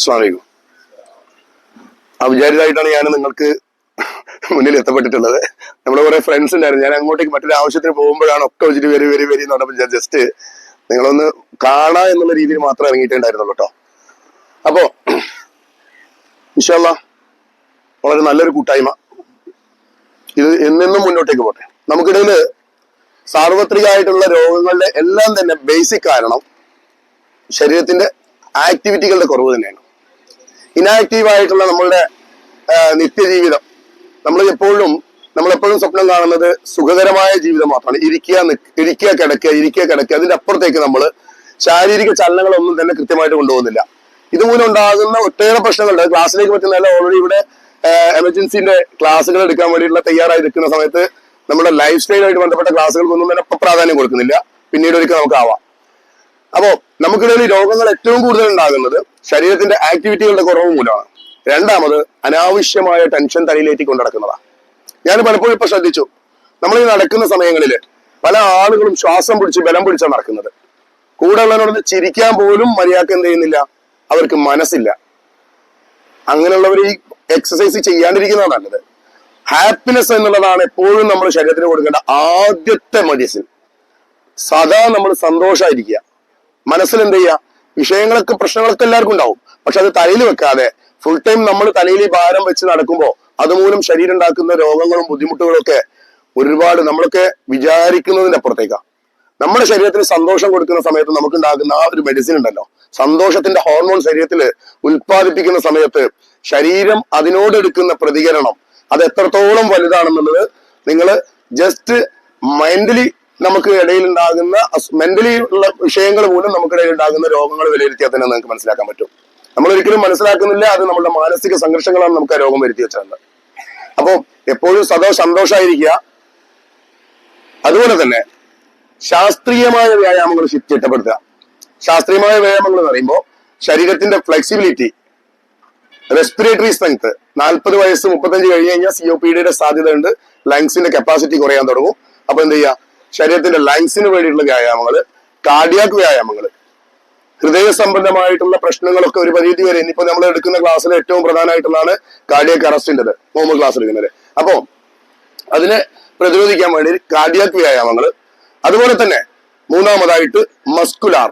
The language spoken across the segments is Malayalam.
അസ്സലാമു അലൈക്കും. അവിചാരിതമായിട്ടാണ് ഞാൻ നിങ്ങൾക്ക് മുന്നിൽ എത്തപ്പെട്ടിട്ടുള്ളത്. നമ്മുടെ കുറെ ഫ്രണ്ട്സ് ഉണ്ടായിരുന്നു. ഞാൻ അങ്ങോട്ടേക്ക് മറ്റൊരു ആവശ്യത്തിന് പോകുമ്പോഴാണ് ഒക്കെ വെച്ചിട്ട് വരി വരി വരി എന്ന് പറഞ്ഞപ്പോൾ ഞാൻ ജസ്റ്റ് നിങ്ങളൊന്ന് കാണാ എന്നുള്ള രീതിയിൽ മാത്രം ഇറങ്ങിയിട്ടുണ്ടായിരുന്നുള്ളൂ കേട്ടോ. അപ്പോ ഇൻഷാ അല്ലാഹ് വളരെ നല്ലൊരു കൂട്ടായ്മ, ഇത് എന്നെന്നും മുന്നോട്ടേക്ക് പോട്ടെ. നമുക്കിടയില് സാർവത്രികമായിട്ടുള്ള രോഗങ്ങളുടെ എല്ലാം തന്നെ ബേസിക് കാരണം ശരീരത്തിന്റെ ആക്ടിവിറ്റികളുടെ കുറവ് തന്നെയാണ്. ഇനാക്റ്റീവ് ആയിട്ടുള്ള നമ്മളുടെ നിത്യജീവിതം, നമ്മളെപ്പോഴും സ്വപ്നം കാണുന്നത് സുഖകരമായ ജീവിതം മാത്രമാണ്. ഇരിക്കുക കിടക്കുക. അതിന്റെ അപ്പുറത്തേക്ക് നമ്മൾ ശാരീരിക ചലനങ്ങളൊന്നും തന്നെ കൃത്യമായിട്ട് കൊണ്ടുപോകുന്നില്ല. ഇതുമൂലം ഉണ്ടാകുന്ന ഒട്ടേറെ പ്രശ്നങ്ങളുണ്ട്. ക്ലാസ്സിലേക്ക് പറ്റുന്നതല്ല. ഓൾറെഡി ഇവിടെ എമർജൻസിന്റെ ക്ലാസ്സുകൾ എടുക്കാൻ വേണ്ടിയിട്ടുള്ള തയ്യാറായി നിൽക്കുന്ന സമയത്ത് നമ്മുടെ ലൈഫ് സ്റ്റൈലുമായിട്ട് ബന്ധപ്പെട്ട ക്ലാസ്സുകൾക്കൊന്നും തന്നെ പ്രാധാന്യം കൊടുക്കുന്നില്ല. പിന്നീട് ഒരിക്കൽ നമുക്ക് ആവാം. അപ്പോ നമുക്കിടയിൽ രോഗങ്ങൾ ഏറ്റവും കൂടുതൽ ഉണ്ടാകുന്നത് ശരീരത്തിന്റെ ആക്ടിവിറ്റികളുടെ കുറവ് മൂലമാണ്. രണ്ടാമത് അനാവശ്യമായ ടെൻഷൻ തലയിലേറ്റി കൊണ്ടിടക്കുന്നതാണ്. ഞാൻ പലപ്പോഴും ഇപ്പൊ ശ്രദ്ധിച്ചു, നമ്മൾ ഈ നടക്കുന്ന സമയങ്ങളിൽ പല ആളുകളും ശ്വാസം പിടിച്ച് ബലം പിടിച്ചാണ് നടക്കുന്നത്. കൂടെ ഉള്ളവരോട് ചിരിക്കാൻ പോലും മര്യാദക്ക് എന്ത് ചെയ്യുന്നില്ല, അവർക്ക് മനസ്സില്ല. അങ്ങനെയുള്ളവർ ഈ എക്സസൈസ് ചെയ്യാണ്ടിരിക്കുന്നതാണ് നല്ലത്. ഹാപ്പിനെസ് എന്നുള്ളതാണ് എപ്പോഴും നമ്മൾ ശരീരത്തിന് കൊടുക്കേണ്ട ആദ്യത്തെ മെഡിസിൻ. സദാ നമ്മൾ സന്തോഷമായിരിക്കുക. മനസ്സിൽ എന്ത് ചെയ്യുക, വിഷയങ്ങളൊക്കെ പ്രശ്നങ്ങളൊക്കെ എല്ലാവർക്കും ഉണ്ടാവും. പക്ഷെ അത് തലയിൽ വെക്കാതെ ഫുൾ ടൈം നമ്മൾ തലയിൽ ഭാരം വെച്ച് നടക്കുമ്പോൾ അതുമൂലം ശരീരം ഉണ്ടാക്കുന്ന രോഗങ്ങളും ബുദ്ധിമുട്ടുകളും ഒക്കെ ഒരുപാട് നമ്മളൊക്കെ വിചാരിക്കുന്നതിന്റെ അപ്പുറത്തേക്കാണ്. നമ്മുടെ ശരീരത്തിന് സന്തോഷം കൊടുക്കുന്ന സമയത്ത് നമുക്കുണ്ടാകുന്ന ആ ഒരു മെഡിസിൻ ഉണ്ടല്ലോ, സന്തോഷത്തിന്റെ ഹോർമോൺ ശരീരത്തിൽ ഉൽപ്പാദിപ്പിക്കുന്ന സമയത്ത് ശരീരം അതിനോടെടുക്കുന്ന പ്രതികരണം അത് എത്രത്തോളം വലുതാണെന്നുള്ളത് നിങ്ങൾ ജസ്റ്റ് മെന്റലി നമുക്ക് ഇടയിൽ ഉണ്ടാകുന്ന മെന്റലി ഉള്ള വിഷയങ്ങൾ മൂലം നമുക്കിടയിൽ ഉണ്ടാകുന്ന രോഗങ്ങൾ വിലയിരുത്തിയാൽ തന്നെ നിങ്ങൾക്ക് മനസ്സിലാക്കാൻ പറ്റും. നമ്മൾ ഒരിക്കലും മനസ്സിലാക്കുന്നില്ല, അത് നമ്മുടെ മാനസിക സംഘർഷങ്ങളാണ് നമുക്ക് ആ രോഗം വരുത്തി വെച്ചത്. അപ്പോ എപ്പോഴും സന്തോഷമായിരിക്കുക. അതുപോലെ തന്നെ ശാസ്ത്രീയമായ വ്യായാമങ്ങൾ ചിട്ടപ്പെടുത്തുക. ശാസ്ത്രീയമായ വ്യായാമങ്ങൾ എന്ന് പറയുമ്പോൾ ശരീരത്തിന്റെ ഫ്ലെക്സിബിലിറ്റി, റെസ്പിറേറ്ററി സ്ട്രെങ്ത്. 40 വയസ്സ് 35 കഴിഞ്ഞ് കഴിഞ്ഞാൽ COPD സാധ്യത ഉണ്ട്. ലങ്സിന്റെ കപ്പാസിറ്റി കുറയാൻ തുടങ്ങും. അപ്പൊ എന്ത് ചെയ്യുക, ശരീരത്തിന്റെ ലങ്സിന് വേണ്ടിയിട്ടുള്ള വ്യായാമങ്ങൾ, കാർഡിയാക് വ്യായാമങ്ങൾ, ഹൃദയ സംബന്ധമായിട്ടുള്ള പ്രശ്നങ്ങളൊക്കെ ഒരു പരിധി വരെ ഇനിയിപ്പോ നമ്മൾ എടുക്കുന്ന ക്ലാസ്സിൽ ഏറ്റവും പ്രധാനമായിട്ടുള്ളതാണ് കാർഡിയാക് അറസ്റ്റിൻ്റെത്, നോർമൽ ക്ലാസ് എടുക്കുന്നത്. അപ്പോ അതിനെ പ്രതിരോധിക്കാൻ വേണ്ടി കാർഡിയാക് വ്യായാമങ്ങൾ. അതുപോലെ തന്നെ മൂന്നാമതായിട്ട് മസ്കുലാർ,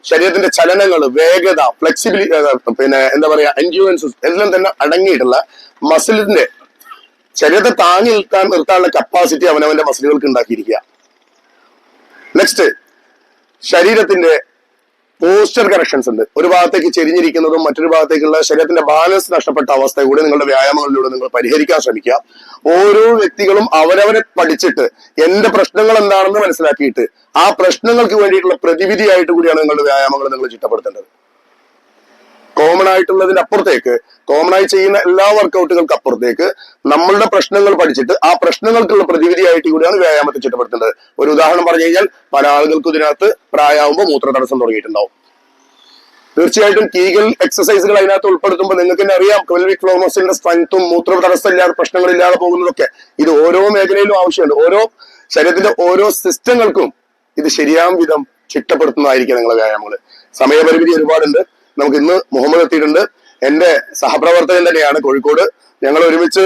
ശരീരത്തിന്റെ ചലനങ്ങൾ, വേഗത, ഫ്ലെക്സിബിലിറ്റി, പിന്നെ എന്താ പറയാ എൻഡ്യൂറൻസ് എല്ലാം തന്നെ അടങ്ങിയിട്ടുള്ള മസിലിന്റെ ശരീരത്തെ താങ്ങി നിർത്താനുള്ള കപ്പാസിറ്റി അവനവന്റെ മസിലുകൾക്ക് ഉണ്ടാക്കിയിരിക്കുക. നെക്സ്റ്റ്, ശരീരത്തിന്റെ പോസ്റ്റർ കറക്ഷൻസ് ഉണ്ട്. ഒരു ഭാഗത്തേക്ക് ചെരിഞ്ഞിരിക്കുന്നതും മറ്റൊരു ഭാഗത്തേക്കുള്ള ശരീരത്തിന്റെ ബാലൻസ് നഷ്ടപ്പെട്ട അവസ്ഥ കൂടെ നിങ്ങളുടെ വ്യായാമങ്ങളിലൂടെ നിങ്ങൾ പരിഹരിക്കാൻ ശ്രമിക്കുക. ഓരോ വ്യക്തികളും അവരവരെ പഠിച്ചിട്ട് എന്റെ പ്രശ്നങ്ങൾ എന്താണെന്ന് മനസ്സിലാക്കിയിട്ട് ആ പ്രശ്നങ്ങൾക്ക് വേണ്ടിയിട്ടുള്ള പ്രതിവിധിയായിട്ട് കൂടിയാണ് നിങ്ങളുടെ വ്യായാമങ്ങൾ നിങ്ങൾ ചിട്ടപ്പെടുത്തേണ്ടത്. കോമൺ ആയിട്ടുള്ളതിന്റെ അപ്പുറത്തേക്ക്, കോമൺ ആയി ചെയ്യുന്ന എല്ലാ വർക്കൗട്ടുകൾക്ക് അപ്പുറത്തേക്ക് നമ്മളുടെ പ്രശ്നങ്ങൾ പഠിച്ചിട്ട് ആ പ്രശ്നങ്ങൾക്കുള്ള പ്രതിവിധിയായിട്ട് കൂടിയാണ് വ്യായാമത്തെ ചിട്ടപ്പെടുത്തേണ്ടത്. ഒരു ഉദാഹരണം പറഞ്ഞു കഴിഞ്ഞാൽ പല ആളുകൾക്കും ഇതിനകത്ത് പ്രായമാകുമ്പോൾ മൂത്ര തടസ്സം തുടങ്ങിയിട്ടുണ്ടാവും. തീർച്ചയായിട്ടും കീഗൽ എക്സസൈസുകൾ അതിനകത്ത് ഉൾപ്പെടുത്തുമ്പോൾ നിങ്ങൾക്ക് തന്നെ അറിയാം പെൽവിക് ഫ്ലോർ മസിലിന്റെ സ്ട്രെങ്ത്തും മൂത്ര തടസ്സമില്ലാതെ പ്രശ്നങ്ങളില്ലാതെ പോകുന്നതൊക്കെ ഇത് ഓരോ മേഖലയിലും ആവശ്യമുണ്ട്. ഓരോ ശരീരത്തിന്റെ ഓരോ സിസ്റ്റങ്ങൾക്കും ഇത് ശരിയാം വിധം ചിട്ടപ്പെടുത്തുന്നതായിരിക്കും നിങ്ങളുടെ വ്യായാമങ്ങൾ. സമയപരിമിതി ഒരുപാടുണ്ട്. നമുക്ക് ഇന്ന് മുഹമ്മദ് എത്തിയിട്ടുണ്ട്. എന്റെ സഹപ്രവർത്തകൻ തന്നെയാണ് കോഴിക്കോട്. ഞങ്ങൾ ഒരുമിച്ച്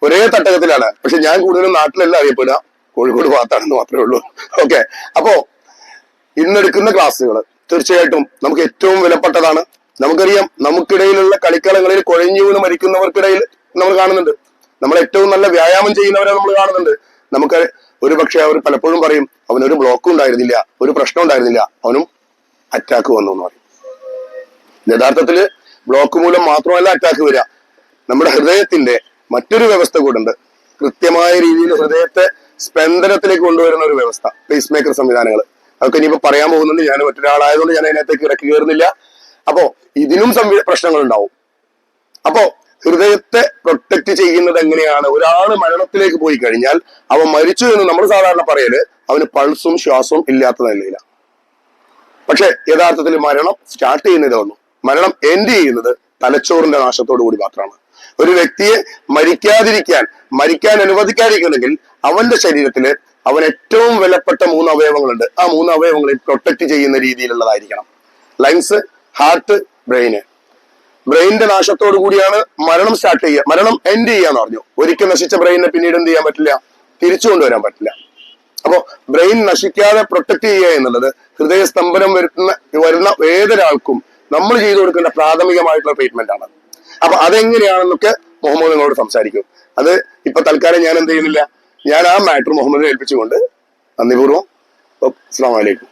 ഒരേ തട്ടകത്തിലാണ്. പക്ഷെ ഞാൻ കൂടുതലും നാട്ടിലല്ല അറിയപ്പെടുക, കോഴിക്കോട് ഭാഗത്താണെന്ന് മാത്രമേ ഉള്ളൂ. ഓക്കെ, അപ്പോ ഇന്നെടുക്കുന്ന ക്ലാസ്സുകൾ തീർച്ചയായിട്ടും നമുക്ക് ഏറ്റവും വിലപ്പെട്ടതാണ്. നമുക്കറിയാം, നമുക്കിടയിലുള്ള കളിക്കളങ്ങളിൽ കുഴഞ്ഞു വീണ് മരിക്കുന്നവർക്കിടയിൽ നമ്മൾ കാണുന്നുണ്ട്. നമ്മൾ ഏറ്റവും നല്ല വ്യായാമം ചെയ്യുന്നവരെ നമ്മൾ കാണുന്നുണ്ട്. നമുക്ക് ഒരു പക്ഷെ അവർ പലപ്പോഴും പറയും അവനൊരു ബ്ലോക്കും ഉണ്ടായിരുന്നില്ല, ഒരു പ്രശ്നം ഉണ്ടായിരുന്നില്ല, അവനും അറ്റാക്ക് വന്നു എന്ന് പറയും. യഥാർത്ഥത്തില് ബ്ലോക്ക് മൂലം മാത്രമല്ല അറ്റാക്ക് വരിക, നമ്മുടെ ഹൃദയത്തിന്റെ മറ്റൊരു വ്യവസ്ഥ കൂടുണ്ട്. കൃത്യമായ രീതിയിൽ ഹൃദയത്തെ സ്പന്ദനത്തിലേക്ക് കൊണ്ടുവരുന്ന ഒരു വ്യവസ്ഥ, പേസ് മേക്കർ സംവിധാനങ്ങൾ. അതൊക്കെ ഇനിയിപ്പോ പറയാൻ പോകുന്നുണ്ട്. ഞാൻ മറ്റൊരാളായതുകൊണ്ട് ഞാൻ അതിനകത്തേക്ക് ഇറക്കി കയറുന്നില്ല. അപ്പോ ഇതിനും പ്രശ്നങ്ങൾ ഉണ്ടാവും. അപ്പോ ഹൃദയത്തെ പ്രൊട്ടക്ട് ചെയ്യുന്നത് എങ്ങനെയാണ്? ഒരാള് മരണത്തിലേക്ക് പോയി കഴിഞ്ഞാൽ അവൻ മരിച്ചു എന്ന് നമ്മൾ സാധാരണ പറയല് അവന് പൾസും ശ്വാസവും ഇല്ലാത്ത നിലയിലാണ്. പക്ഷെ യഥാർത്ഥത്തിൽ മരണം സ്റ്റാർട്ട് ചെയ്യുന്നതേ ഉള്ളൂ. മരണം എൻഡ് ചെയ്യുന്നത് തലച്ചോറിന്റെ നാശത്തോടു കൂടി മാത്രമാണ്. ഒരു വ്യക്തിയെ മരിക്കാൻ അനുവദിക്കാതിരിക്കുന്നെങ്കിൽ അവന്റെ ശരീരത്തില് അവൻ ഏറ്റവും വിലപ്പെട്ട 3 അവയവങ്ങളുണ്ട്. ആ 3 അവയവങ്ങളെ പ്രൊട്ടക്ട് ചെയ്യുന്ന രീതിയിലുള്ളതായിരിക്കണം. Lungs, heart, ബ്രെയിന്. ബ്രെയിനിന്റെ നാശത്തോടു കൂടിയാണ് മരണം സ്റ്റാർട്ട് ചെയ്യുക, മരണം എൻഡ് ചെയ്യാന്ന് പറഞ്ഞു. ഒരിക്കൽ നശിച്ച ബ്രെയിനിനെ പിന്നീട് എന്ത് ചെയ്യാൻ പറ്റില്ല, തിരിച്ചു കൊണ്ടുവരാൻ പറ്റില്ല. അപ്പോ ബ്രെയിൻ നശിക്കാതെ പ്രൊട്ടക്ട് ചെയ്യുക എന്നുള്ളത് ഹൃദയസ്തംഭനം വരുന്ന ഏതൊരാൾക്കും നമ്മൾ ചെയ്തു കൊടുക്കേണ്ട പ്രാഥമികമായിട്ടുള്ള ട്രീറ്റ്മെന്റ് ആണ്. അപ്പൊ അതെങ്ങനെയാണെന്നൊക്കെ മുഹമ്മദ് നിങ്ങളോട് സംസാരിക്കും. അത് ഇപ്പൊ തൽക്കാലം ഞാൻ എന്ത് ചെയ്യുന്നില്ല, ഞാൻ ആ മാറ്റർ മുഹമ്മദിനെ ഏൽപ്പിച്ചുകൊണ്ട് നന്ദിപൂർവ്വം അസ്സലാമു അലൈക്കും.